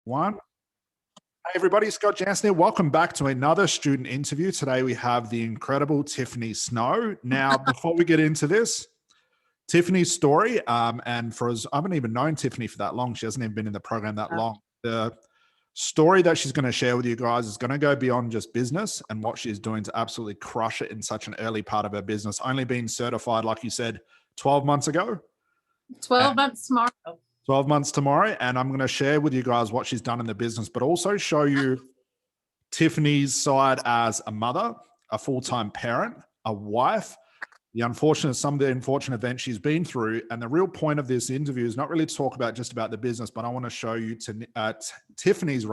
One. Hey everybody, Scott Jansen here. Welcome back to another student interview. Today we have the incredible Tiffany Snow. Now, before we get into this, Tiffany's story, and for us, I haven't even known Tiffany for that long. She hasn't even been in the program that long. The story that she's going to share with you guys is going to go beyond just business and what she's doing to absolutely crush it in such an early part of her business. Only being certified, like you said, 12 months ago. 12 months tomorrow. 12 months tomorrow. And I'm going to share with you guys what she's done in the business, but also show you Tiffany's side as a mother, a full-time parent, a wife, some of the unfortunate events she's been through. And the real point of this interview is not really to talk about just about the business, but I want to show you Tiffany's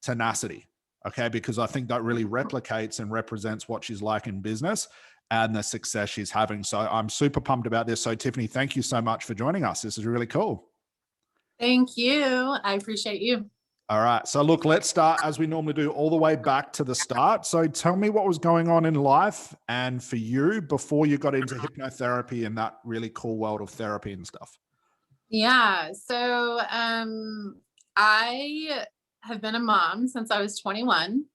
tenacity. Okay. Because I think that really replicates and represents what she's like in business and the success she's having. So I'm super pumped about this. So Tiffany, thank you so much for joining us. This is really cool. Thank you. I appreciate you. All right. So look, let's start as we normally do, all the way back to the start. So tell me what was going on in life and for you before you got into hypnotherapy and that really cool world of therapy and stuff. Yeah. So I have been a mom since I was 21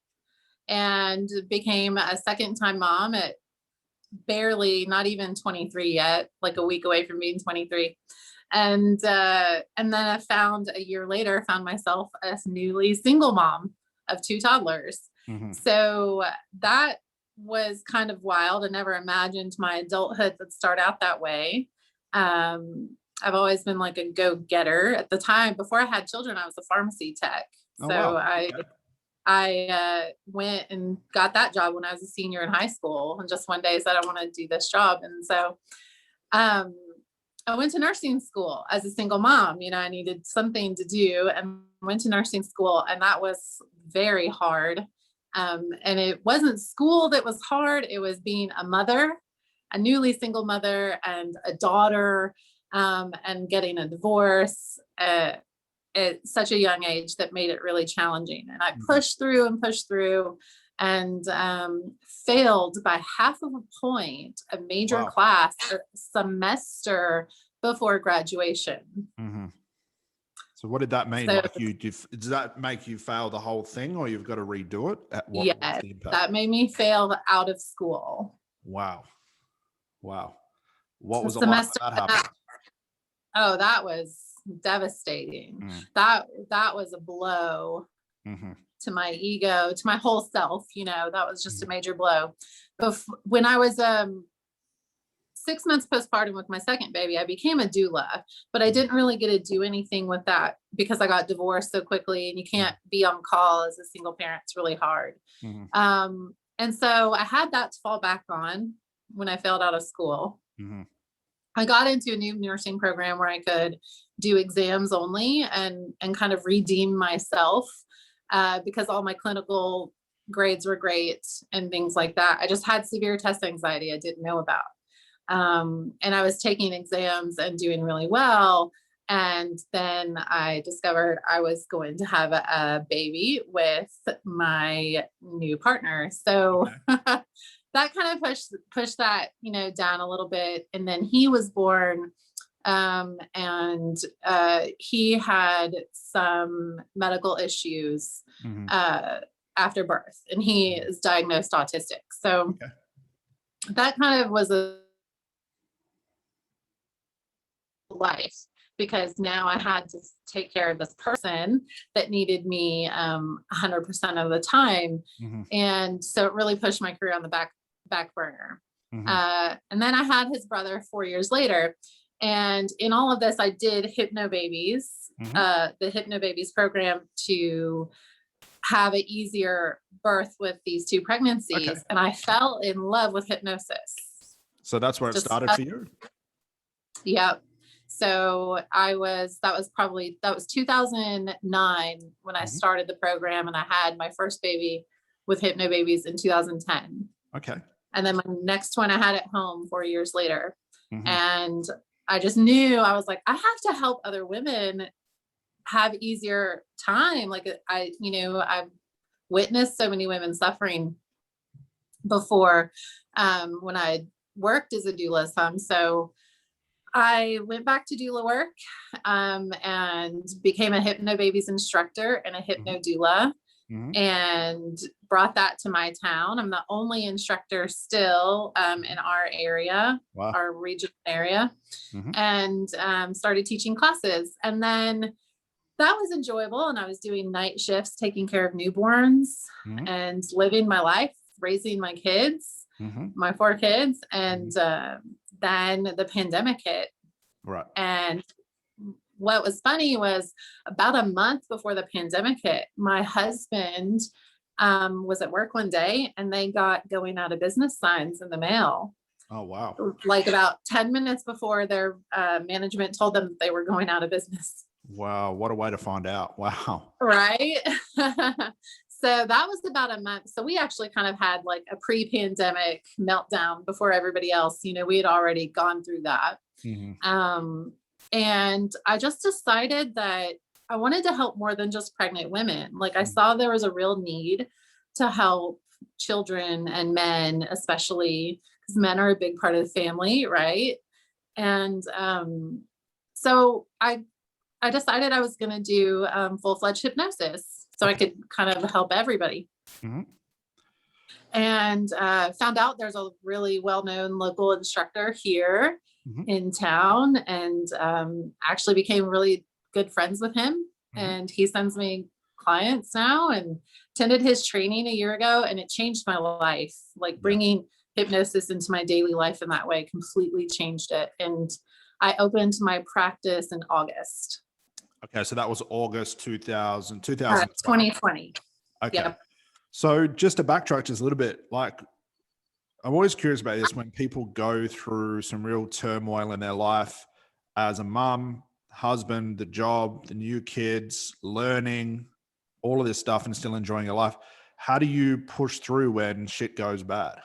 and became a second-time mom at barely, not even 23 yet, like a week away from being 23. And then I found a year later, found myself a newly single mom of 2 toddlers. Mm-hmm. So that was kind of wild. I never imagined my adulthood would start out that way. I've always been like a go-getter. At the time, before I had children, I was a pharmacy tech. Oh, so wow. I went and got that job when I was a senior in high school, and just one day said, I want to do this job. And so, I went to nursing school as a single mom. You know, I needed something to do and went to nursing school, and that was very hard. And it wasn't school that was hard. It was being a mother, a newly single mother, and a daughter, and getting a divorce at such a young age that made it really challenging. And I pushed through and failed by half of a point a major class or semester before graduation. Mm-hmm. So what did that mean? So, does that make you fail the whole thing, or you've got to redo it? Yeah, that made me fail out of school. Wow. What was the semester that happened? Oh, that was devastating. That was a blow. Mm-hmm. To my ego, to my whole self, you know, that was just a major blow. When I was 6 months postpartum with my second baby, I became a doula, but I didn't really get to do anything with that because I got divorced so quickly, and you can't be on call as a single parent. It's really hard. Mm-hmm. And so I had that to fall back on when I failed out of school. Mm-hmm. I got into a new nursing program where I could do exams only and kind of redeem myself. Because all my clinical grades were great and things like that. I just had severe test anxiety I didn't know about. And I was taking exams and doing really well. And then I discovered I was going to have a baby with my new partner. So that kind of pushed that, you know, down a little bit. And then he was born. And he had some medical issues after birth, and he is diagnosed autistic. So that kind of was a life, because now I had to take care of this person that needed me 100% of the time. Mm-hmm. And so it really pushed my career on the back burner. Mm-hmm. And then I had his brother 4 years later. And in all of this, I did Hypnobabies, the Hypnobabies program, to have an easier birth with these 2 pregnancies. Okay. And I fell in love with hypnosis. So that's where it started for you? Yep. So that was 2009 when I started the program, and I had my first baby with Hypnobabies in 2010. Okay. And then my next one I had at home 4 years later. Mm-hmm. And I just knew, I was like, I have to help other women have easier time. Like I've witnessed so many women suffering before, when I worked as a doula some. So I went back to doula work, and became a hypnobabies instructor and a hypno doula, and brought that to my town. I'm the only instructor still in our area, our regional area, and started teaching classes. And then that was enjoyable. And I was doing night shifts, taking care of newborns and living my life, raising my kids, my 4 kids. And then the pandemic hit. Right. And what was funny was about a month before the pandemic hit, my husband was at work one day and they got going out of business signs in the mail. Oh, wow. Like about 10 minutes before their management told them they were going out of business. Wow. What a way to find out. Wow. Right. So that was about a month. So we actually kind of had like a pre-pandemic meltdown before everybody else. You know, we had already gone through that. And I just decided that I wanted to help more than just pregnant women. Like I saw there was a real need to help children and men, especially because men are a big part of the family. Right. And so I decided I was going to do full-fledged hypnosis so I could kind of help everybody. And found out there's a really well-known local instructor here in town, and actually became really good friends with him. And he sends me clients now, and attended his training a year ago, and it changed my life. Like bringing hypnosis into my daily life in that way completely changed it. And I opened my practice in August. Okay, so that was August 2020. 2020. Okay. Yep. So just to backtrack just a little bit, like I'm always curious about this when people go through some real turmoil in their life as a mum, husband, the job, the new kids, learning, all of this stuff and still enjoying your life. How do you push through when shit goes bad?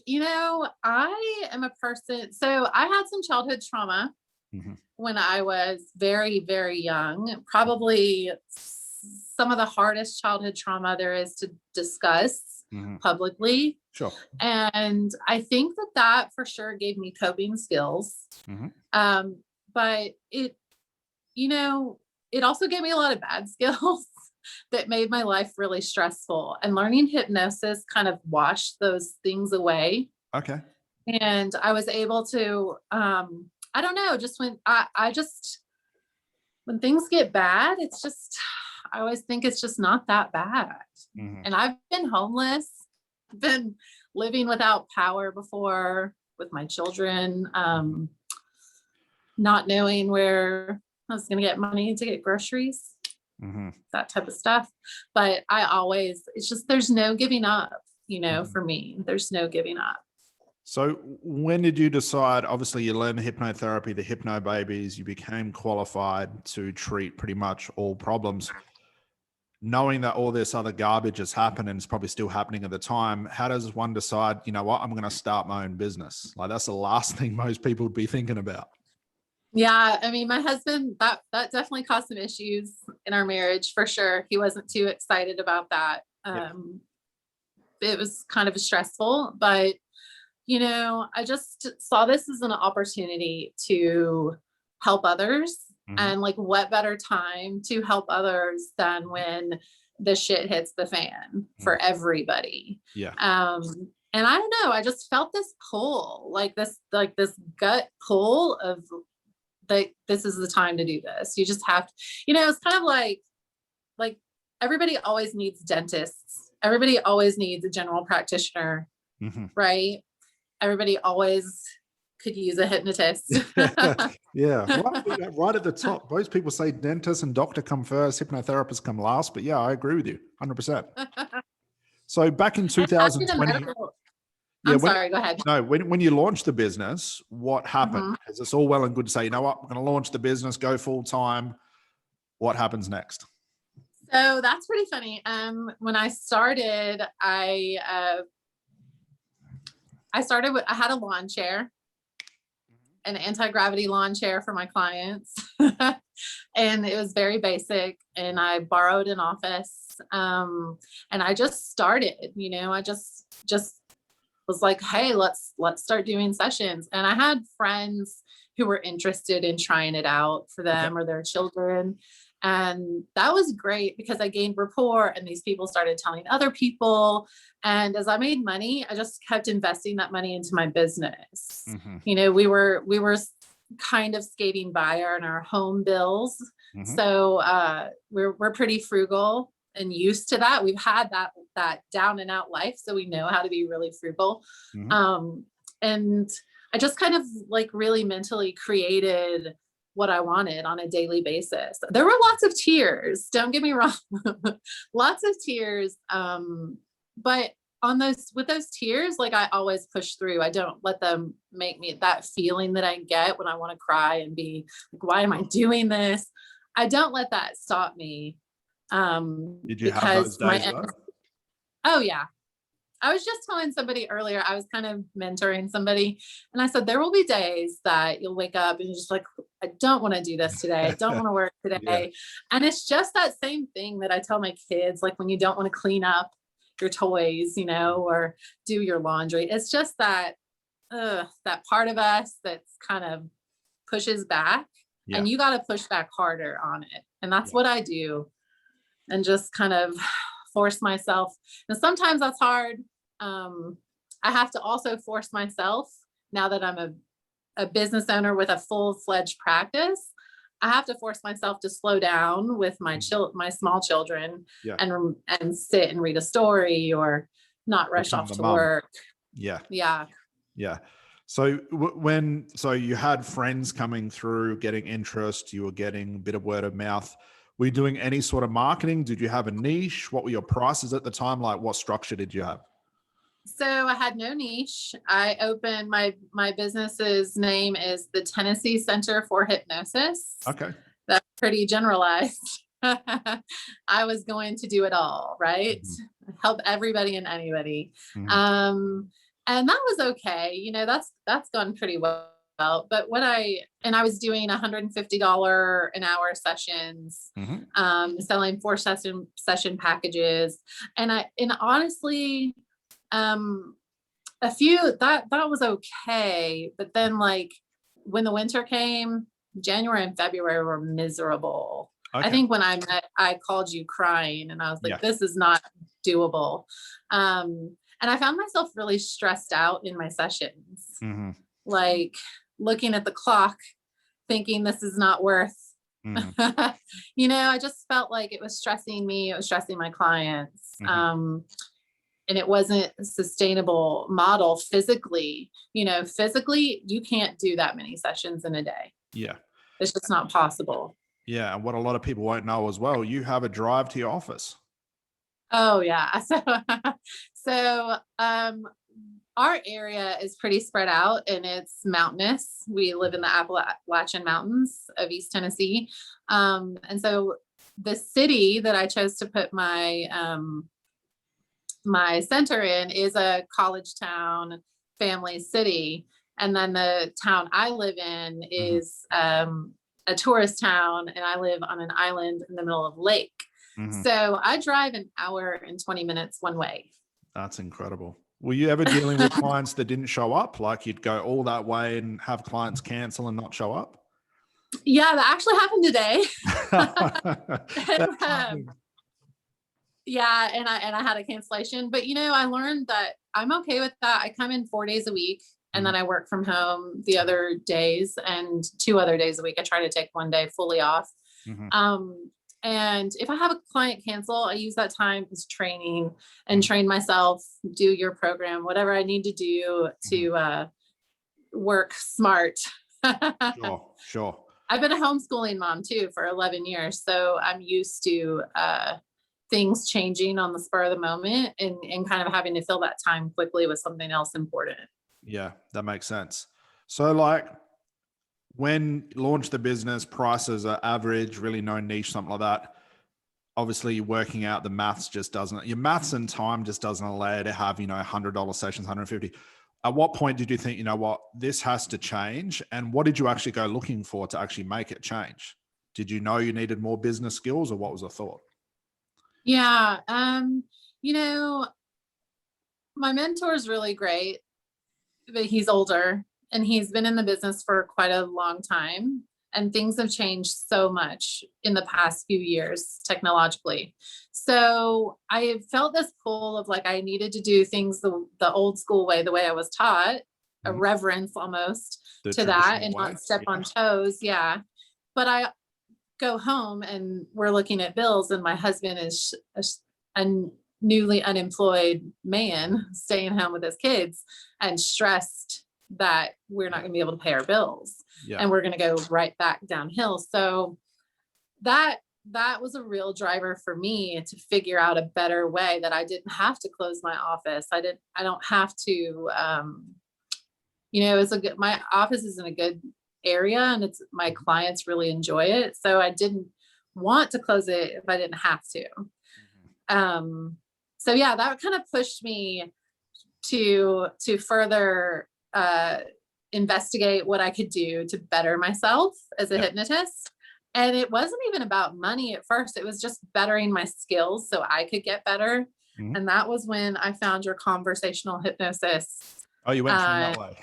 You know, I am a person. So I had some childhood trauma when I was very, very young, probably some of the hardest childhood trauma there is to discuss publicly. Sure. And I think that for sure gave me coping skills. But it, you know, it also gave me a lot of bad skills that made my life really stressful, and learning hypnosis kind of washed those things away. Okay. And I was able to, I don't know, just when when things get bad, it's just, I always think it's just not that bad. And I've been homeless, been living without power before with my children, not knowing where I was going to get money to get groceries. That type of stuff. But it's just, there's no giving up, you know, for me, there's no giving up. So when did you decide, obviously you learned the hypnotherapy, the hypno babies, you became qualified to treat pretty much all problems, knowing that all this other garbage has happened and it's probably still happening at the time. How does one decide, you know what, I'm going to start my own business? Like that's the last thing most people would be thinking about. Yeah. I mean, my husband, that definitely caused some issues in our marriage for sure. He wasn't too excited about that. It was kind of stressful, but you know, I just saw this as an opportunity to help others. And like, what better time to help others than when the shit hits the fan for everybody. And I don't know, I just felt this pull, like this gut pull of this is the time to do this. You just have to, you know, it's kind of like everybody always needs dentists. Everybody always needs a general practitioner, right? Everybody always could use a hypnotist. Right at the top. Most people say dentist and doctor come first, hypnotherapist come last, but yeah, I agree with you 100%. So back in 2020, I'm sorry, go ahead. No, when you launched the business, what happened? Because it's all well and good to say, you know what, I'm going to launch the business, go full time. What happens next? So that's pretty funny. When I started, I had a lawn chair, an anti-gravity lawn chair for my clients. And it was very basic, and I borrowed an office. And I just started, you know, I just was like, hey, let's start doing sessions. And I had friends who were interested in trying it out for them or their children. And that was great because I gained rapport and these people started telling other people. And as I made money, I just kept investing that money into my business. You know, we were kind of skating by on our home bills. So we're pretty frugal and used to that. We've had that down and out life. So we know how to be really frugal. And I just kind of like really mentally created what I wanted on a daily basis. There were lots of tears, don't get me wrong, lots of tears. But with those tears, like I always push through. I don't let them make me that feeling that I get when I want to cry and be like, why am I doing this? I don't let that stop me. Did you have those days though? Oh yeah. I was just telling somebody earlier, I was kind of mentoring somebody and I said, there will be days that you'll wake up and you're just like, I don't want to do this today. I don't want to work today. And it's just that same thing that I tell my kids, like when you don't want to clean up your toys, you know, or do your laundry. It's just that part of us that's kind of pushes back and you got to push back harder on it. And that's what I do. And just kind of force myself. And sometimes that's hard. I have to also force myself now that I'm a business owner with a full-fledged practice. I have to force myself to slow down with my small children and sit and read a story or not rush off to work. Yeah. So so you had friends coming through, getting interest, you were getting a bit of word of mouth. Were you doing any sort of marketing? Did you have a niche? What were your prices at the time? Like what structure did you have? So I had no niche. I opened my business's name is the Tennessee Center for Hypnosis. Okay. That's pretty generalized. I was going to do it all, right? Help everybody and anybody. And that was okay. You know, that's gone pretty well. But I was doing $150 an hour sessions, selling 4 session packages. And honestly, a few that was okay. But then like when the winter came, January and February were miserable. I think when I met, I called you crying and I was like, this is not doable. And I found myself really stressed out in my sessions, like looking at the clock, thinking this is not worth, you know, I just felt like it was stressing me. It was stressing my clients. And it wasn't a sustainable model physically, you know, physically, you can't do that many sessions in a day. Yeah. It's just not possible. Yeah. And what a lot of people won't know as well, you have a drive to your office. Oh yeah. So, our area is pretty spread out and it's mountainous. We live in the Appalachian Mountains of East Tennessee. And so the city that I chose to put my center in is a college town, family city. And then the town I live in is a tourist town and I live on an island in the middle of a lake. So I drive an hour and 20 minutes one way. That's incredible. Were you ever dealing with clients that didn't show up? Like you'd go all that way and have clients cancel and not show up? Yeah, that actually happened today. Yeah. And I had a cancellation, but you know, I learned that I'm okay with that. I come in 4 days a week and then I work from home the other days and 2 other days a week. I try to take 1 day fully off. And if I have a client cancel, I use that time as training and train myself, do your program, whatever I need to do to work smart. Sure. I've been a homeschooling mom too for 11 years. So I'm used to things changing on the spur of the moment and kind of having to fill that time quickly with something else important. Yeah, that makes sense. So like when you launch the business, prices are average, really no niche, something like that. Obviously working out the maths just doesn't, your maths and time just doesn't allow you to have, you know, $100 sessions, 150. At what point did you think, you know what, this has to change? And what did you actually go looking for to actually make it change? Did you know you needed more business skills or what was the thought? Yeah. You know, my mentor is really great, but he's older and he's been in the business for quite a long time. And things have changed so much in the past few years technologically. So I felt this pull of like, I needed to do things the old school way, the way I was taught, a reverence almost to that and not step on toes. Yeah. But I go home and we're looking at bills and my husband is a newly unemployed man staying home with his kids and stressed that we're not going to be able to pay our bills and we're going to go right back downhill. So that was a real driver for me to figure out a better way that I didn't have to close my office. I don't have to, my office is in a good area and my clients really enjoy it. So I didn't want to close it if I didn't have to. So yeah, that kind of pushed me to further investigate what I could do to better myself as a hypnotist. And it wasn't even about money at first. It was just bettering my skills so I could get better. And that was when I found your conversational hypnosis. Oh, you went from that way.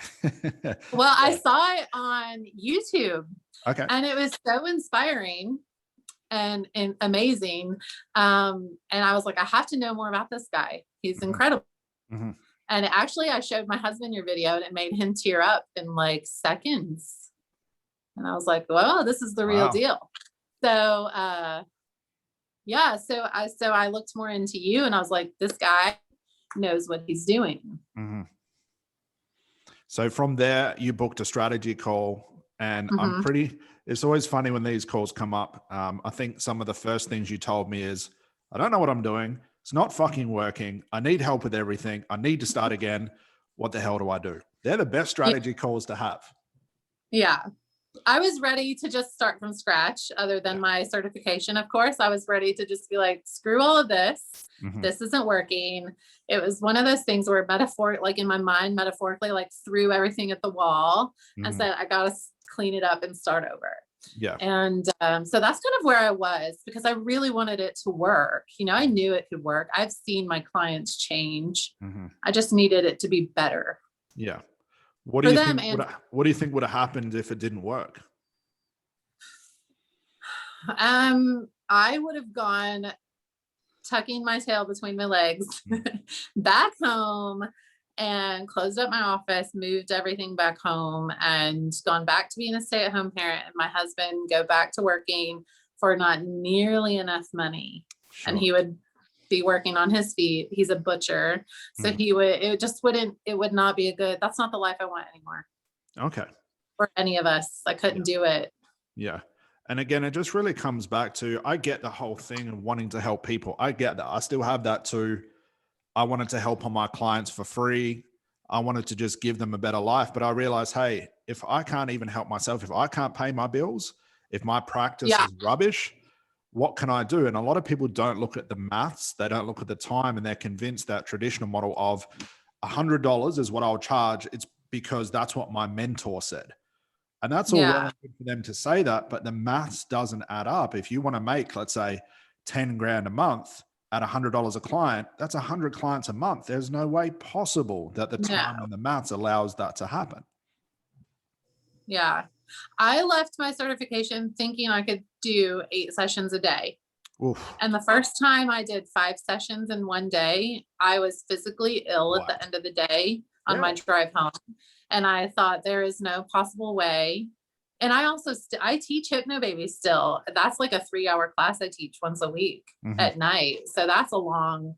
Well, I saw it on YouTube. Okay. And it was so inspiring and amazing. And I was like, I have to know more about this guy. He's incredible. And actually, I showed my husband your video and it made him tear up in like seconds. And I was like, well, this is the real deal. So, so I looked more into you and I was like, this guy knows what he's doing. So from there, you booked a strategy call and it's always funny when these calls come up. I think some of the first things you told me is, I don't know what I'm doing. It's not fucking working. I need help with everything. I need to start again. What the hell do I do? They're the best strategy calls to have. Yeah. I was ready to just start from scratch other than my certification. Of course, I was ready to just be like, screw all of this. This isn't working. It was one of those things where like in my mind, metaphorically, like threw everything at the wall and said, I got to clean it up and start over. Yeah. And so that's kind of where I was because I really wanted it to work. I knew it could work. I've seen my clients change. I just needed it to be better. Yeah. What do you think would have happened if it didn't work? I would have gone tucking my tail between my legs back home and closed up my office, moved everything back home and gone back to being a stay-at-home parent and my husband go back to working for not nearly enough money. And he would be working on his feet. He's a butcher. So it would not be that's not the life I want anymore. Okay. For any of us. I couldn't do it. Yeah. And again, it just really comes back to, I get the whole thing of wanting to help people. I get that. I still have that too. I wanted to help on my clients for free. I wanted to just give them a better life. But I realized, hey, if I can't even help myself, if I can't pay my bills, if my practice is rubbish, what can I do? And a lot of people don't look at the maths. They don't look at the time and they're convinced that traditional model of $100 is what I'll charge. It's because that's what my mentor said. And that's all well and good for them to say that, but the maths doesn't add up. If you want to make, let's say, 10 grand a month at $100 a client, that's 100 clients a month. There's no way possible that the time and the maths allows that to happen. Yeah. I left my certification thinking I could do 8 sessions a day. Oof. And the first time I did 5 sessions in one day, I was physically ill at the end of the day on my drive home. And I thought there is no possible way. And I also, I teach Hypnobaby still. That's like a 3-hour class I teach once a week at night. So that's a long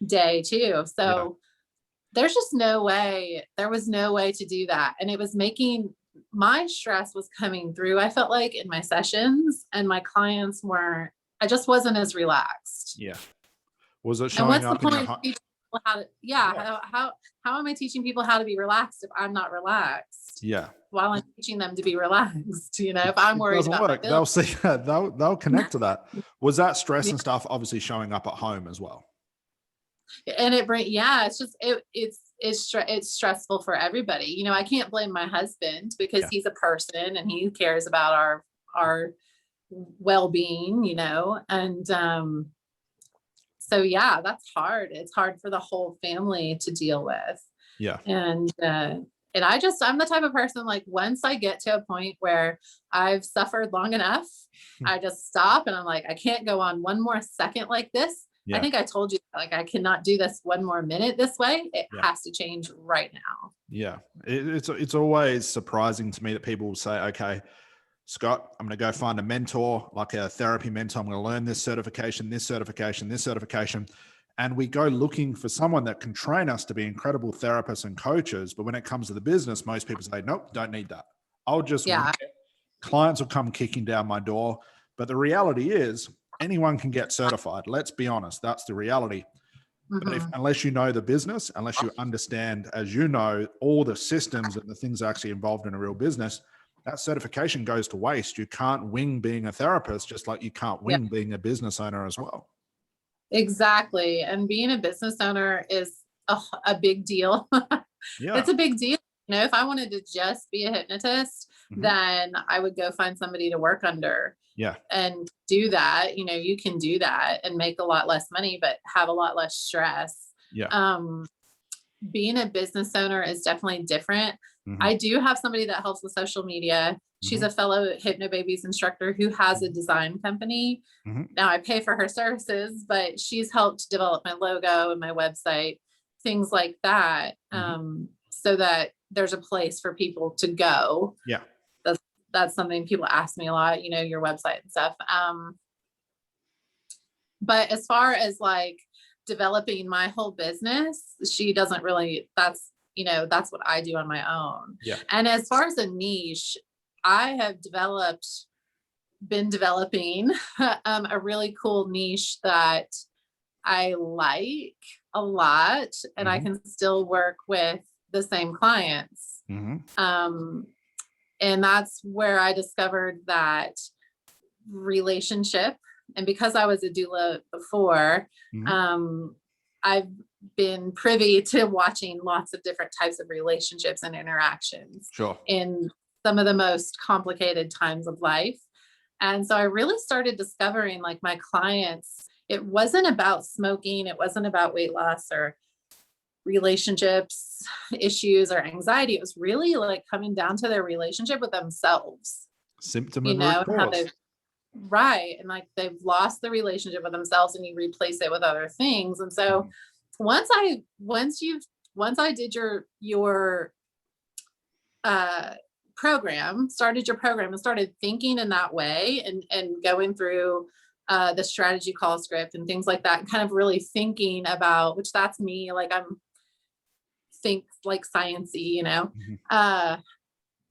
day too. So there's just no way, there was no way to do that. And it was making, my stress was coming through, I felt like, in my sessions, and my clients weren't, I just wasn't as relaxed. Yeah. Was it showing up in your how am I teaching people how to be relaxed if I'm not relaxed? Yeah. While I'm teaching them to be relaxed, if I'm worried about work, they'll see that. They'll connect to that. Was that stress and stuff obviously showing up at home as well? And it's just, it's stressful for everybody. I can't blame my husband because he's a person and he cares about our well-being, and So yeah, that's hard. It's hard for the whole family to deal with. Yeah. And I'm the type of person, like, once I get to a point where I've suffered long enough, I just stop and I'm like, I can't go on one more second like this. Yeah. I think I told you, like, I cannot do this one more minute this way. It has to change right now. Yeah. It's always surprising to me that people will say, okay, Scott, I'm going to go find a mentor, like a therapy mentor. I'm going to learn this certification, this certification, this certification. And we go looking for someone that can train us to be incredible therapists and coaches. But when it comes to the business, most people say, nope, don't need that. I'll just wing it. Clients will come kicking down my door. But the reality is anyone can get certified. Let's be honest. That's the reality. But unless you know the business, unless you understand, as you know, all the systems and the things actually involved in a real business, that certification goes to waste. You can't wing being a therapist, just like you can't wing being a business owner as well. Exactly. And being a business owner is a big deal. It's a big deal. You know, if I wanted to just be a hypnotist, then I would go find somebody to work under. Yeah. And do that. You know, you can do that and make a lot less money, but have a lot less stress. Yeah. Being a business owner is definitely different. I do have somebody that helps with social media. She's a fellow Hypnobabies instructor who has a design company. Now I pay for her services, but she's helped develop my logo and my website, things like that. So that there's a place for people to go. Yeah. That's something people ask me a lot, you know, your website and stuff. But as far as like developing my whole business, she doesn't really, that's what I do on my own. Yeah. And as far as a niche, I have been developing a really cool niche that I like a lot, and I can still work with the same clients. And that's where I discovered that relationship. And because I was a doula before, I've been privy to watching lots of different types of relationships and interactions in some of the most complicated times of life. And so I really started discovering, like, my clients, it wasn't about smoking. It wasn't about weight loss or relationships issues or anxiety. It was really like coming down to their relationship with themselves. Symptom and root cause. Right. And like they've lost the relationship with themselves and you replace it with other things. And so once I did your program, started your program and started thinking in that way and going through the strategy call script and things like that, and kind of really thinking about, which that's me, like think like sciencey, you know, I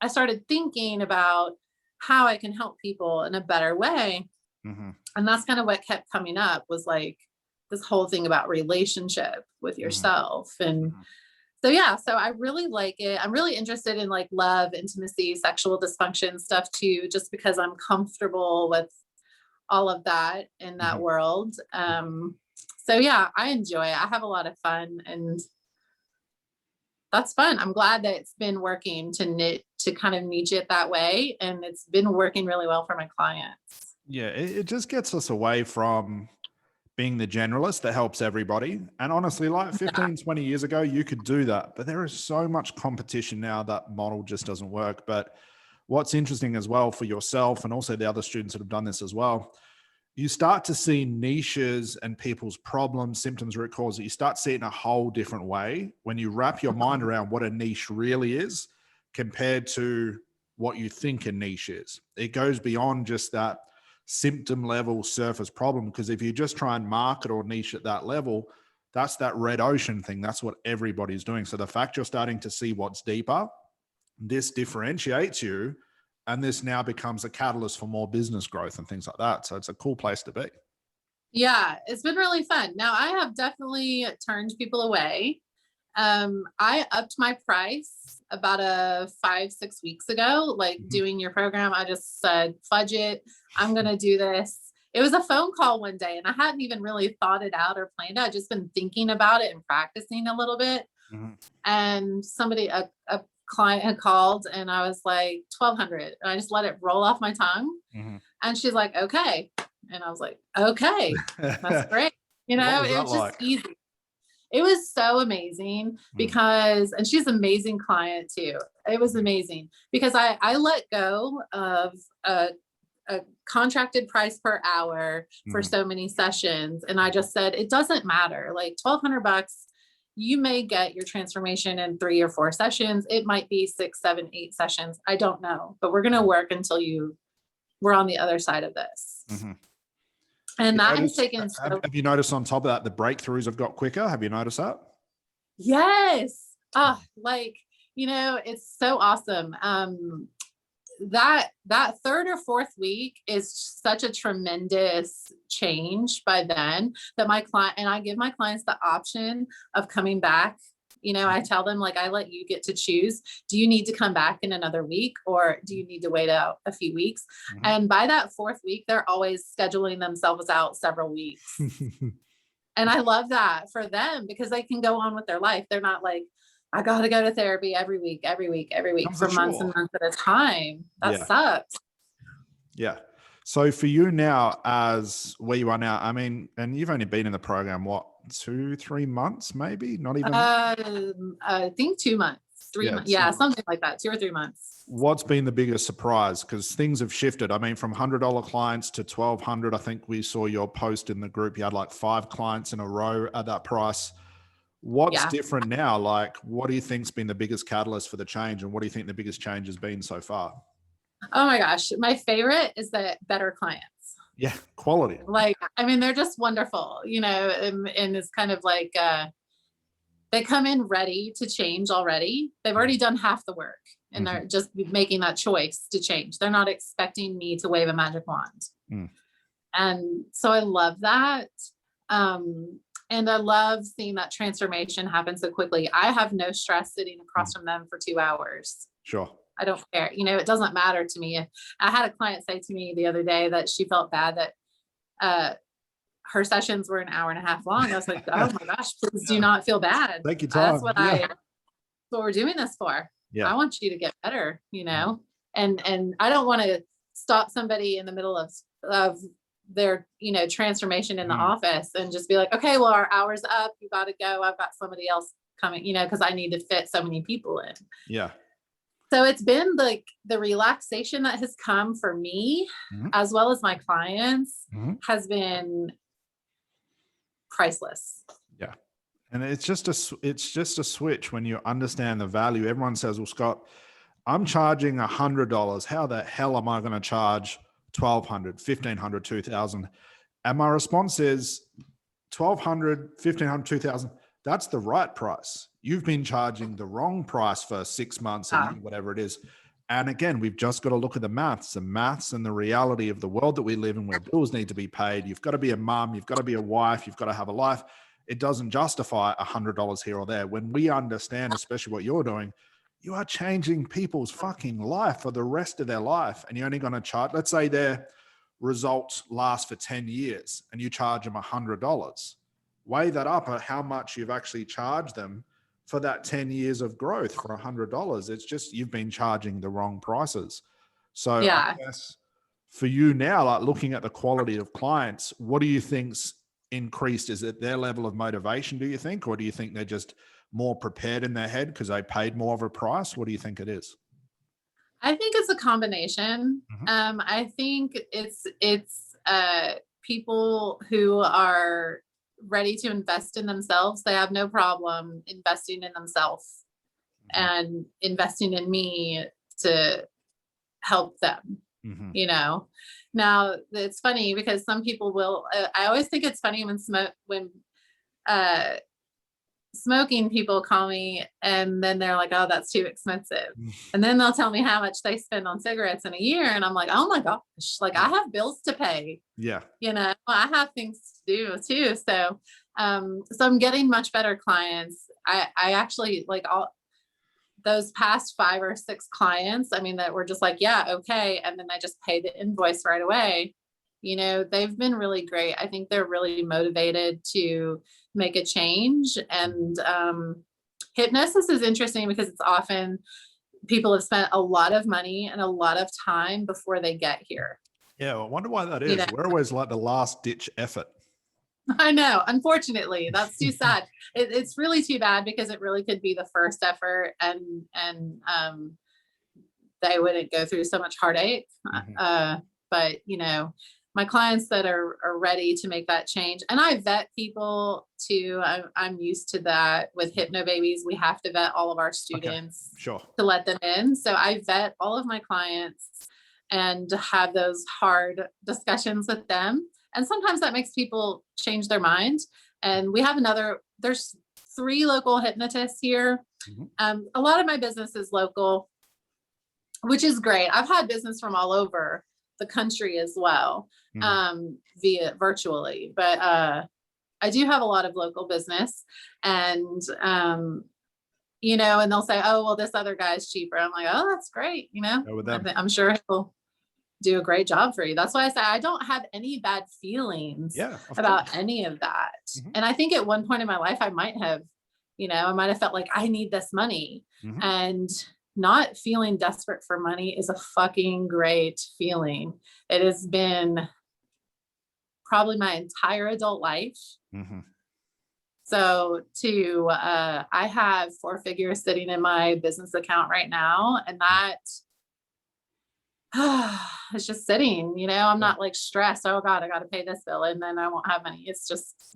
started thinking about how I can help people in a better way. And that's kind of what kept coming up, was like this whole thing about relationship with yourself. And so, yeah, so I really like it. I'm really interested in like love, intimacy, sexual dysfunction stuff too, just because I'm comfortable with all of that in that world. So yeah, I enjoy it. I have a lot of fun, and that's fun. I'm glad that it's been working to kind of niche it that way. And it's been working really well for my clients. Yeah. It just gets us away from being the generalist that helps everybody. And honestly, like 15, 20 years ago, you could do that, but there is so much competition now that model just doesn't work. But what's interesting as well for yourself, and also the other students that have done this as well, you start to see niches and people's problems, symptoms, root causes. You start to see it in a whole different way when you wrap your mind around what a niche really is compared to what you think a niche is. It goes beyond just that symptom level surface problem, because if you just try and market or niche at that level, that's that red ocean thing. That's what everybody's doing. So the fact you're starting to see what's deeper, this differentiates you. And this now becomes a catalyst for more business growth and things like that. So it's a cool place to be. Yeah, it's been really fun. Now, I have definitely turned people away. I upped my price about 5-6 weeks ago, like doing your program. I just said, fudge it. I'm going to do this. It was a phone call one day, and I hadn't even really thought it out or planned it. I'd just been thinking about it and practicing a little bit. And somebody, a client had called, and I was like, $1,200. And I just let it roll off my tongue. And she's like, okay. And I was like, okay, that's great. You know, What was it that was just like? easy. It was so amazing because, and she's an amazing client too. It was amazing because I let go of a contracted price per hour for so many sessions. And I just said, it doesn't matter, like $1,200, you may get your transformation in 3 or 4 sessions. It might be 6, 7, 8 sessions. I don't know, but we're going to work until we're on the other side of this. And that has taken. Have you noticed on top of that, the breakthroughs have got quicker? Have you noticed that? Yes. Like, you know, it's so awesome. That 3rd or 4th week is such a tremendous change by then that my client, and I give my clients the option of coming back. You know, I tell them, like, I let you get to choose. Do you need to come back in another week or do you need to wait out a few weeks? And by that 4th week, they're always scheduling themselves out several weeks. And I love that for them because they can go on with their life. They're not like, I got to go to therapy every week for months and months at a time. That sucks. Yeah. So for you now, as where you are now, I mean, and you've only been in the program, what, 2-3 months, maybe? Not even? I think 2 months, 3 months. Yeah, something like that. 2 or 3 months. What's been the biggest surprise? Because things have shifted. I mean, from $100 clients to $1,200. I think we saw your post in the group. You had like 5 clients in a row at that price. What's different now? Like, what do you think's been the biggest catalyst for the change? And what do you think the biggest change has been so far? Oh my gosh. My favorite is the better clients. Yeah. Quality. Like, I mean, they're just wonderful, you know, and it's kind of like, they come in ready to change already. They've already done half the work and they're just making that choice to change. They're not expecting me to wave a magic wand. And so I love that. And I love seeing that transformation happen so quickly. I have no stress sitting across from them for 2 hours. Sure. I don't care. You know, it doesn't matter to me. I had a client say to me the other day that she felt bad that her sessions were an hour and a half long. I was like, oh my gosh, please do not feel bad. Take your time. That's what we're doing this for. Yeah. I want you to get better, you know, and I don't want to stop somebody in the middle of their, you know, transformation in the office and just be like, okay, well, our hour's up. You got to go. I've got somebody else coming, you know, because I need to fit so many people in. Yeah. So it's been like the relaxation that has come for me as well as my clients has been priceless. Yeah. And it's just a switch when you understand the value. Everyone says, well, Scott, I'm charging $100. How the hell am I going to charge $1,200, $1,500, $2,000? And my response is $1,200, $1,500, $2,000. That's the right price. You've been charging the wrong price for 6 months, whatever it is. And again, we've just got to look at the maths and the reality of the world that we live in, where bills need to be paid. You've got to be a mom. You've got to be a wife. You've got to have a life. It doesn't justify $100 here or there. When we understand, especially what you're doing, you are changing people's fucking life for the rest of their life. And you're only going to charge, let's say their results last for 10 years and you charge them $100. Weigh that up at how much you've actually charged them for that 10 years of growth for $100. It's just, you've been charging the wrong prices. So I guess for you now, like looking at the quality of clients, what do you think's increased? Is it their level of motivation, do you think? Or do you think they're just more prepared in their head because they paid more of a price? What do you think it is? I think it's a combination. I think it's people who are ready to invest in themselves. They have no problem investing in themselves and investing in me to help them, you know. Now it's funny because some people will, I always think it's funny when smoking people call me and then they're like, oh, that's too expensive. And then they'll tell me how much they spend on cigarettes in a year. And I'm like, oh my gosh, like I have bills to pay. Yeah. You know, I have things to do too. So I'm getting much better clients. I actually like all those past 5 or 6 clients, I mean, that were just like, yeah, okay. And then I just pay the invoice right away. You know, they've been really great. I think they're really motivated to make a change. And hypnosis is interesting because it's often people have spent a lot of money and a lot of time before they get here. Yeah, I wonder why that is. You know? We're always like the last ditch effort. I know. Unfortunately, that's too sad. It's really too bad because it really could be the first effort, and they wouldn't go through so much heartache. But my clients that are ready to make that change, and I vet people too. I'm used to that with Hypno Babies. We have to vet all of our students Sure. to let them in. So I vet all of my clients and have those hard discussions with them. And sometimes that makes people change their mind. And we have there's 3 local hypnotists here. A lot of my business is local, which is great. I've had business from all over the country as well, via virtually, but I do have a lot of local business, and and they'll say, oh, well, this other guy's cheaper. I'm like, oh, that's great. I'm sure he'll do a great job for you. That's why I say I don't have any bad feelings about any of that. And I think at one point in my life, I might have felt like I need this money, and not feeling desperate for money is a fucking great feeling. It has been probably my entire adult life. So I have 4 figures sitting in my business account right now, and that it's just sitting, I'm not like stressed. Oh God, I got to pay this bill and then I won't have money. It's just,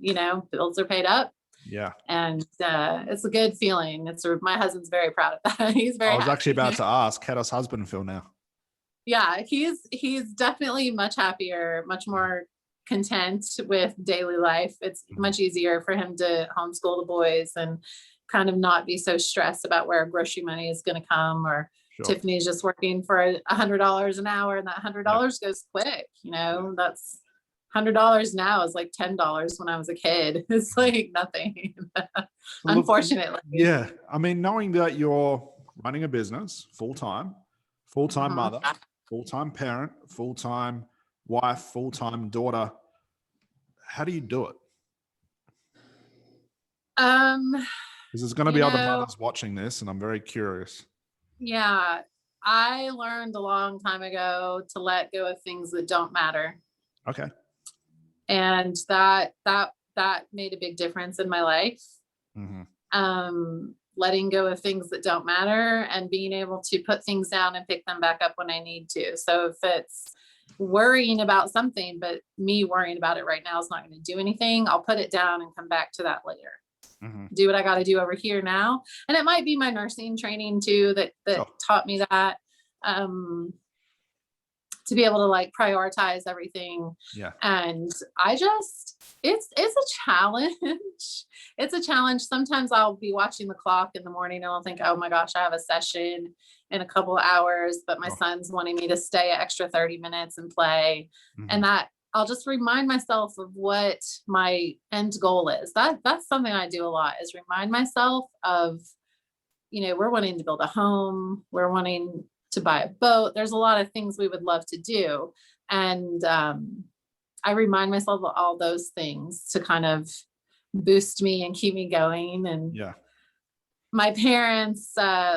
bills are paid up. Yeah. And it's a good feeling. My husband's very proud of that. He's very I was happy. actually about to ask, how does husband feel now? Yeah, he's definitely much happier, much more content with daily life. It's much easier for him to homeschool the boys and kind of not be so stressed about where grocery money is going to come, or Tiffany's just working for $100 an hour, and that $100 goes quick. That's $100 now is like $10 when I was a kid. It's like nothing. Unfortunately. Yeah. I mean, knowing that you're running a business full-time mother, full-time parent, full-time wife, full-time daughter, how do you do it? Because there's going to be other mothers watching this, and I'm very curious. Yeah. I learned a long time ago to let go of things that don't matter. Okay. And that made a big difference in my life. Letting go of things that don't matter and being able to put things down and pick them back up when I need to. So if it's worrying about something, but me worrying about it right now is not going to do anything, I'll put it down and come back to that later. Do what I got to do over here now. And it might be my nursing training too, that taught me that, to be able to like prioritize everything. Yeah. And it's a challenge. It's a challenge. Sometimes I'll be watching the clock in the morning and I'll think, oh my gosh, I have a session in a couple of hours, but my son's wanting me to stay an extra 30 minutes and play. And that I'll just remind myself of what my end goal is. That's something I do a lot, is remind myself of, we're wanting to build a home. We're wanting to buy a boat. There's a lot of things we would love to do. And I remind myself of all those things to kind of boost me and keep me going. And my parents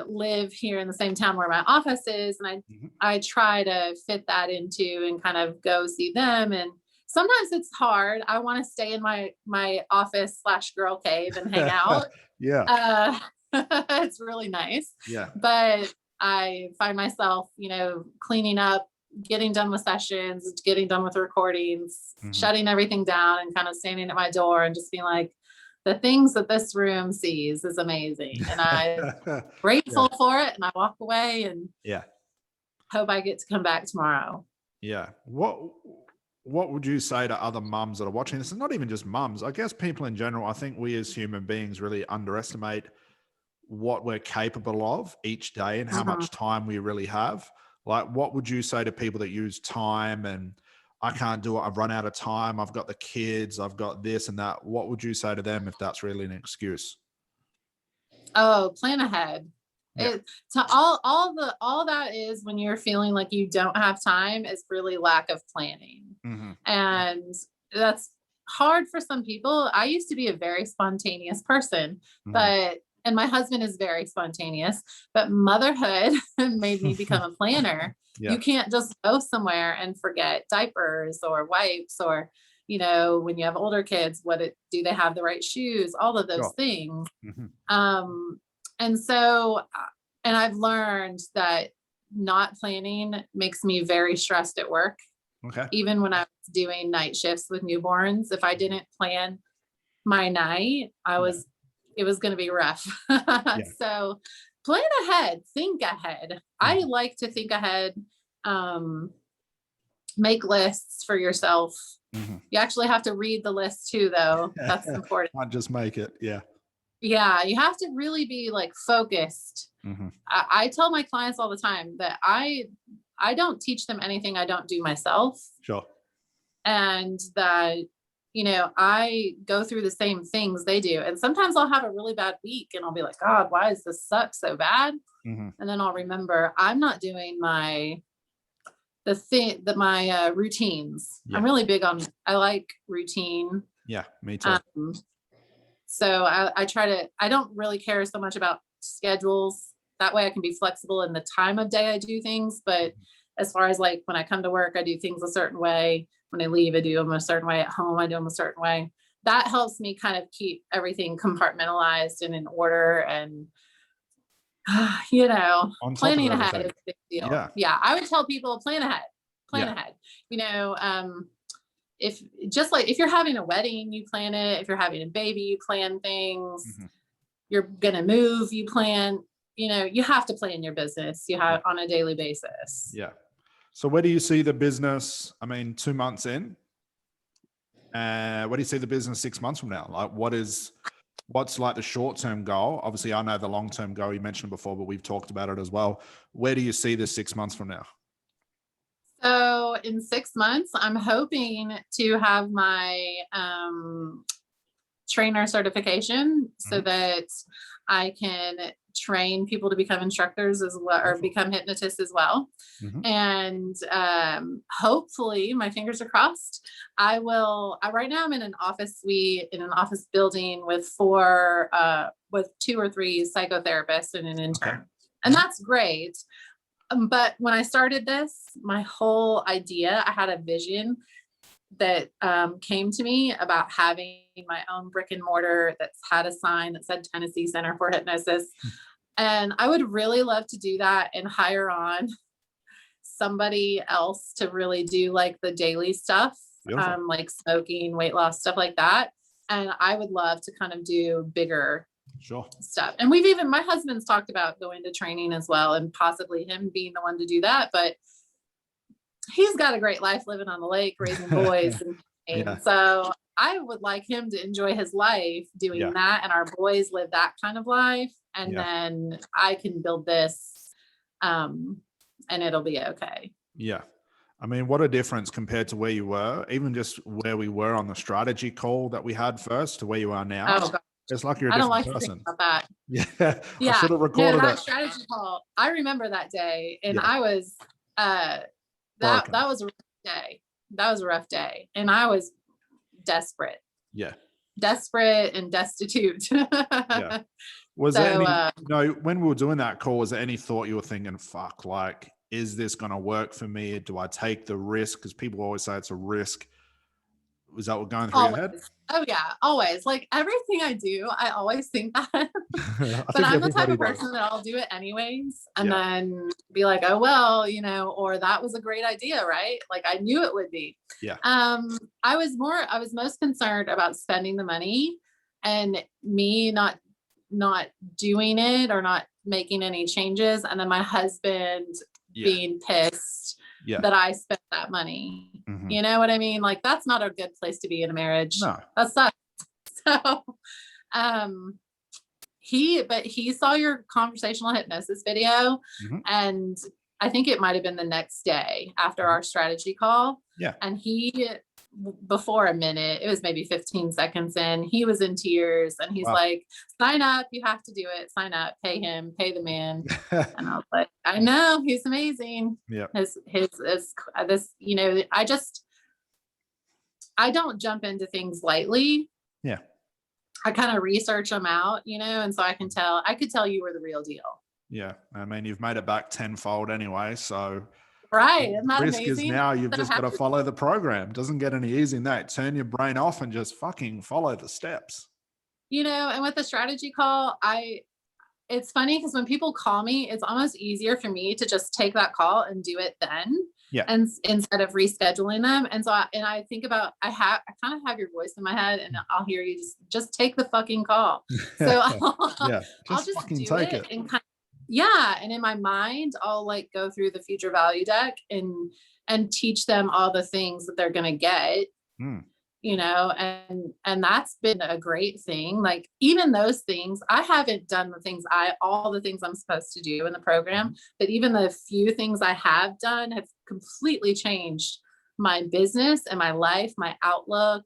live here in the same town where my office is. And I try to fit that into and kind of go see them. And sometimes it's hard. I want to stay in my office / girl cave and hang out. It's really nice. But I find myself, cleaning up, getting done with sessions, getting done with recordings, shutting everything down and kind of standing at my door and just being like, the things that this room sees is amazing. And I'm grateful for it. And I walk away and hope I get to come back tomorrow. Yeah. What would you say to other mums that are watching this? And not even just mums, I guess people in general. I think we as human beings really underestimate what we're capable of each day and how much time we really have. Like, what would you say to people that use time and I can't do it, I've run out of time, I've got the kids, I've got this and that? What would you say to them if that's really an excuse? Oh, plan ahead. All that is, when you're feeling like you don't have time, is really lack of planning. And that's hard for some people. I used to be a very spontaneous person, and my husband is very spontaneous, but motherhood made me become a planner. You can't just go somewhere and forget diapers or wipes or, when you have older kids, do they have the right shoes? All of those Sure. things. Mm-hmm. And I've learned that not planning makes me very stressed at work. Okay. Even when I was doing night shifts with newborns, if I didn't plan my night, it was going to be rough. So plan ahead, think ahead. I like to think ahead, make lists for yourself. You actually have to read the list too, though. That's important. Not just make it. Yeah. Yeah. You have to really be like focused. I tell my clients all the time that I don't teach them anything I don't do myself. Sure. And that, I go through the same things they do. And sometimes I'll have a really bad week and I'll be like, God, why does this suck so bad? And then I'll remember I'm not doing my routines. I'm really big on, I like routine. Yeah, me too. So I don't really care so much about schedules. That way I can be flexible in the time of day I do things. But as far as like when I come to work, I do things a certain way. When I leave, I do them a certain way. At home, I do them a certain way. That helps me kind of keep everything compartmentalized and in order. And, planning ahead is a big deal. Yeah. I would tell people plan ahead. If you're having a wedding, you plan it. If you're having a baby, you plan things. You're going to move, you plan. You have to plan your business. You have on a daily basis. Yeah. So where do you see the business? 2 months in, where do you see the business 6 months from now? Like what's like the short-term goal? Obviously I know the long-term goal you mentioned before, but we've talked about it as well. Where do you see this 6 months from now? So in 6 months, I'm hoping to have my, trainer certification so that I can train people to become instructors as well, or become hypnotists as well. And hopefully, my fingers are crossed, right now I'm in an office suite in an office building with 2 or 3 psychotherapists and an intern. And that's great. But when I started this, my whole idea, I had a vision that came to me about having my own brick and mortar that's had a sign that said Tennessee Center for Hypnosis. And I would really love to do that and hire on somebody else to really do like the daily stuff, like smoking, weight loss, stuff like that. And I would love to kind of do bigger stuff. And my husband's talked about going to training as well, and possibly him being the one to do that. But he's got a great life living on the lake, raising boys. And so I would like him to enjoy his life doing that. And our boys live that kind of life. And then I can build this, and it'll be okay. Yeah. What a difference compared to where you were, even just where we were on the strategy call that we had first to where you are now. Oh, God. It's like you're a different person. I don't like to think about that. Yeah. I should have recorded that strategy call. I remember that day, and I was, that was a rough day. That was a rough day. And I was desperate. Yeah. Desperate and destitute. Yeah. Was there any, when we were doing that call, was there any thought you were thinking, fuck, like, is this going to work for me? Do I take the risk? Because people always say it's a risk. Was that what going through your head? Oh yeah, always. Like everything I do, I always think that. But I'm the type of person that I'll do it anyways, and then be like, oh well, or that was a great idea, right? Like I knew it would be. Yeah. I was most concerned about spending the money and me not doing it or not making any changes, and then my husband being pissed that I spent that money. Mm-hmm. You know what I mean? Like that's not a good place to be in a marriage. No. That sucks. So, he saw your conversational hypnosis video, and I think it might've been the next day after our strategy call. Yeah. And before a minute, it was maybe 15 seconds in, he was in tears and he's like, sign up, you have to do it. Sign up, pay him, pay the man. And I was like, I know, he's amazing. Yeah. I don't jump into things lightly. Yeah. I kind of research them out, and so I could tell you were the real deal. Yeah. You've made it back tenfold anyway. So Right. Isn't that Risk is amazing? now you've just got to follow the program. Doesn't get any easier than that. Turn your brain off and just fucking follow the steps. And with the strategy call, it's funny because when people call me, it's almost easier for me to just take that call and do it then. Yeah. And instead of rescheduling them. And so I think about, I kind of have your voice in my head and I'll hear you just take the fucking call. So I'll just fucking do take it and and in my mind, I'll like go through the future value deck and teach them all the things that they're going to get. And that's been a great thing. Like even those things, I haven't done all the things I'm supposed to do in the program, but even the few things I have done have completely changed my business and my life, my outlook.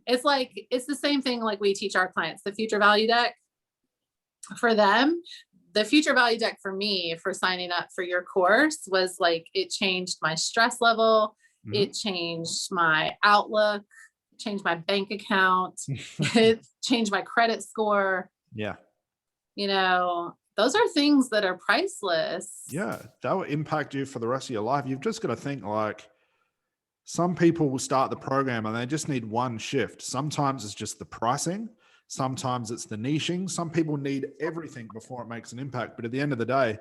It's the same thing. Like we teach our clients the future value deck for them. The future value deck for me for signing up for your course was like, it changed my stress level. It changed my outlook, changed my bank account, it changed my credit score. Yeah. Those are things that are priceless. Yeah. That will impact you for the rest of your life. You've just got to think like some people will start the program and they just need one shift. Sometimes it's just the pricing. Sometimes it's the niching. Some people need everything before it makes an impact. But at the end of the day,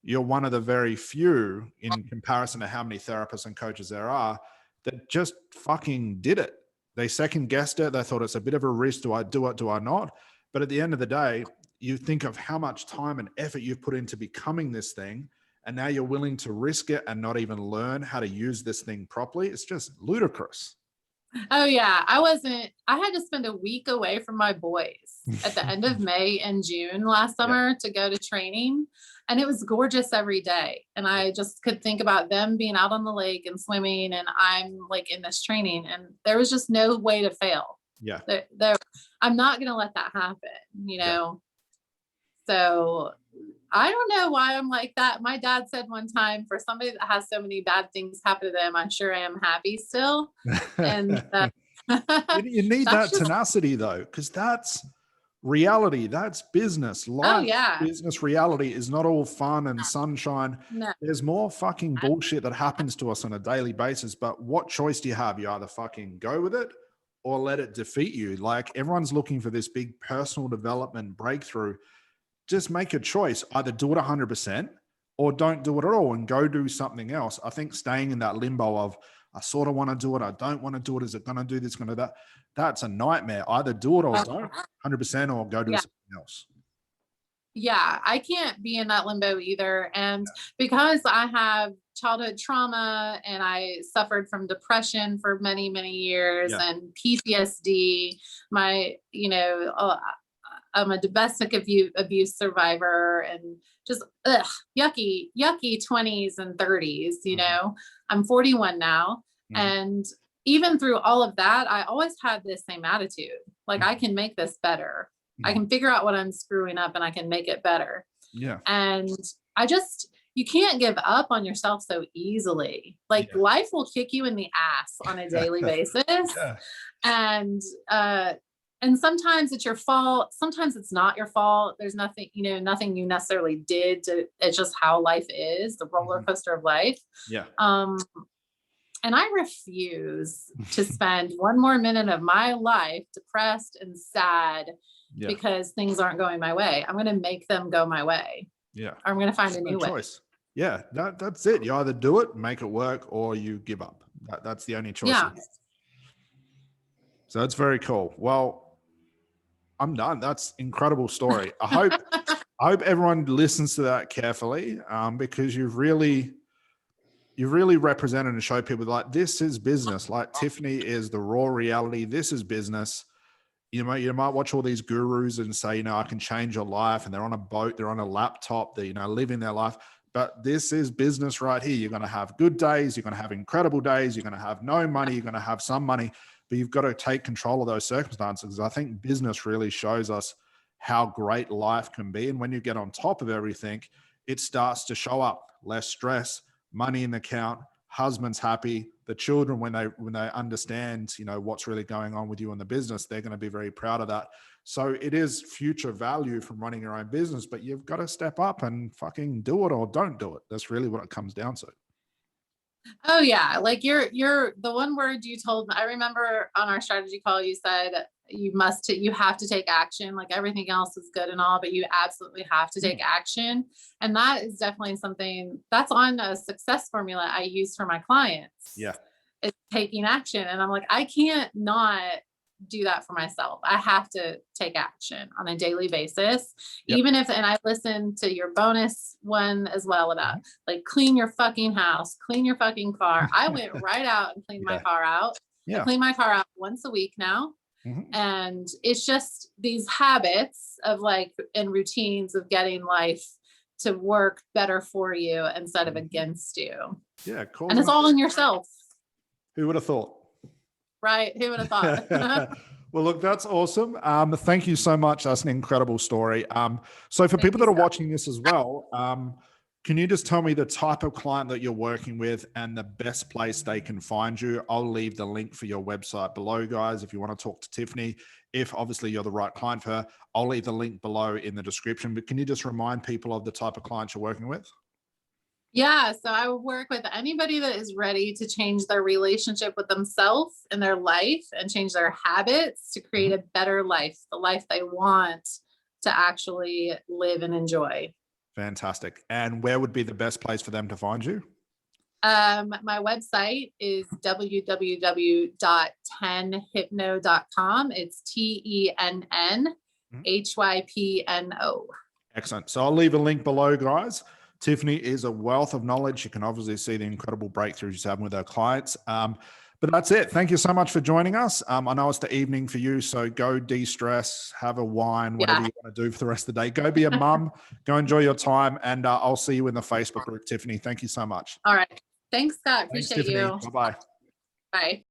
you're one of the very few in comparison to how many therapists and coaches there are that just fucking did it. They second guessed it. They thought it's a bit of a risk. Do I do it? Do I not? But at the end of the day, you think of how much time and effort you've put into becoming this thing. And now you're willing to risk it and not even learn how to use this thing properly. It's just ludicrous. Oh yeah. I had to spend a week away from my boys at the end of May and June last summer to go to training. And it was gorgeous every day. And I just could think about them being out on the lake and swimming. And I'm like in this training and there was just no way to fail. Yeah. I'm not going to let that happen, So I don't know why I'm like that. My dad said one time, for somebody that has so many bad things happen to them, I'm sure I am happy still. And you need that tenacity though, because that's reality. That's business. Life, business reality is not all fun and sunshine. No. There's more fucking bullshit that happens to us on a daily basis. But what choice do you have? You either fucking go with it or let it defeat you. Like everyone's looking for this big personal development breakthrough. Just make a choice. Either do it 100% or don't do it at all and go do something else. I think staying in that limbo of, I sort of want to do it, I don't want to do it, is it going to do this, going to do that? That's a nightmare. Either do it or don't 100% or go do something else. Yeah, I can't be in that limbo either. And because I have childhood trauma and I suffered from depression for many, many years and PTSD, I'm a domestic abuse survivor and just yucky 20s and 30s, I'm 41 now. And even through all of that, I always had this same attitude. Like I can make this better. I can figure out what I'm screwing up and I can make it better. Yeah. And you can't give up on yourself so easily. Like life will kick you in the ass on a daily basis. And sometimes it's your fault. Sometimes it's not your fault. There's nothing you necessarily did it's just how life is, the roller coaster of life. Yeah. And I refuse to spend one more minute of my life depressed and sad because things aren't going my way. I'm going to make them go my way. Yeah. Or I'm going to find a new choice. Yeah. That's it. You either do it, make it work, or you give up. That's the only choice. Yeah. So that's very cool. Well, I'm done. That's incredible story. I hope everyone listens to that carefully, because you've really represented and showed people like this is business. Like Tiffany is the raw reality. This is business. You might watch all these gurus and say, I can change your life, and they're on a boat, they're on a laptop, they're living their life. But this is business right here. You're going to have good days. You're going to have incredible days. You're going to have no money. You're going to have some money. But you've got to take control of those circumstances. I think business really shows us how great life can be. And when you get on top of everything, it starts to show up. Less stress, money in the account, husband's happy. The children, when they understand, what's really going on with you in the business, they're going to be very proud of that. So it is future value from running your own business, but you've got to step up and fucking do it or don't do it. That's really what it comes down to. Oh yeah. Like you're the one word you told me. I remember on our strategy call, you said you have to take action. Like everything else is good and all, but you absolutely have to take action. And that is definitely something that's on a success formula I use for my clients. Yeah. It's taking action. And I'm like, I can't not do that for myself. I have to take action on a daily basis. Yep. Even if, and I listened to your bonus one as well about like clean your fucking house, clean your fucking car. I went right out and cleaned my car out. I clean my car out once a week now. And it's just these habits of like, and routines of getting life to work better for you instead of against you. Yeah, cool. And it's all in yourself. Who would have thought? Right. Who would have thought? Well, look, that's awesome. Thank you so much. That's an incredible story. So for people that are watching this as well, can you just tell me the type of client that you're working with and the best place they can find you? I'll leave the link for your website below, guys, if you want to talk to Tiffany. If obviously you're the right client for her, I'll leave the link below in the description. But can you just remind people of the type of clients you're working with? Yeah, so I would work with anybody that is ready to change their relationship with themselves and their life and change their habits to create a better life, the life they want to actually live and enjoy. Fantastic. And where would be the best place for them to find you? My website is www.10hypno.com. It's TENNHYPNO. Excellent. So I'll leave a link below, guys. Tiffany is a wealth of knowledge. You can obviously see the incredible breakthroughs she's having with her clients. But that's it. Thank you so much for joining us. I know it's the evening for you, so go de-stress, have a wine, whatever you want to do for the rest of the day. Go be a mum, go enjoy your time, and I'll see you in the Facebook group, Tiffany. Thank you so much. All right. Thanks, Scott. Appreciate you. Bye-bye. Bye.